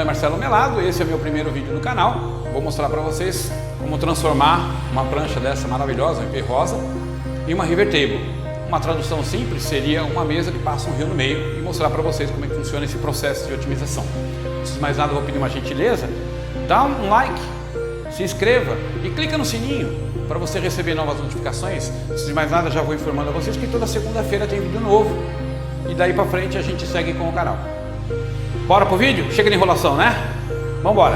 Marcelo Melado, esse é o meu primeiro vídeo no canal. Vou mostrar para vocês como transformar uma prancha dessa maravilhosa, um IP rosa, em uma river table. Uma tradução simples seria uma mesa que passa um rio no meio e mostrar para vocês como é que funciona esse processo de otimização. Antes de mais nada, eu vou pedir uma gentileza, dá um like, se inscreva e clica no sininho para você receber novas notificações. Antes de mais nada, já vou informando a vocês que toda segunda-feira tem vídeo novo e daí para frente a gente segue com o canal. Bora pro vídeo? Chega de enrolação, né? Vambora!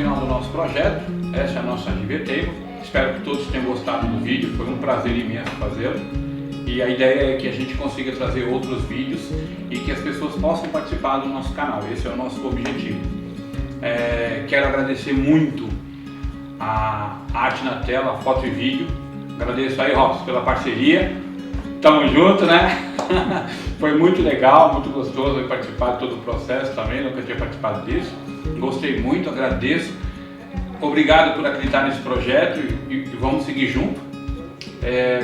final do nosso projeto. Essa é a nossa River Table. Espero que todos tenham gostado do vídeo, foi um prazer imenso fazê-lo. E a ideia é que a gente consiga trazer outros vídeos e que as pessoas possam participar do nosso canal. Esse é o nosso objetivo. Quero agradecer muito a arte na tela, a foto e vídeo. Agradeço aí, Robson, pela parceria. Tamo junto, né? Foi muito legal, muito gostoso participar de todo o processo também, nunca tinha participado disso. Gostei muito, agradeço. Obrigado por acreditar nesse projeto e vamos seguir junto.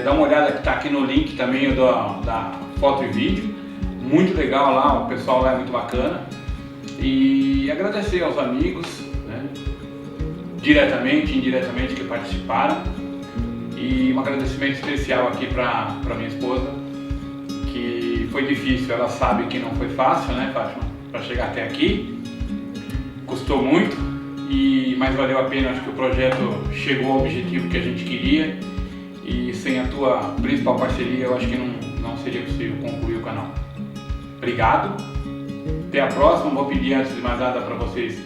Dá uma olhada que está aqui no link também da foto e vídeo. Muito legal lá, o pessoal lá é muito bacana. E agradecer aos amigos, né, diretamente e indiretamente, que participaram. E um agradecimento especial aqui para minha esposa, que foi difícil, ela sabe que não foi fácil, né, Fátima, para chegar até aqui. Custou muito, mas valeu a pena. Acho que o projeto chegou ao objetivo que a gente queria. E sem a tua principal parceria, eu acho que não seria possível concluir o canal. Obrigado. Até a próxima. Vou pedir antes de mais nada para vocês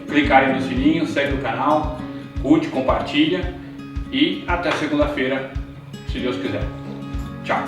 clicarem no sininho, segue o canal, curte, compartilha e até segunda-feira, se Deus quiser. Tchau.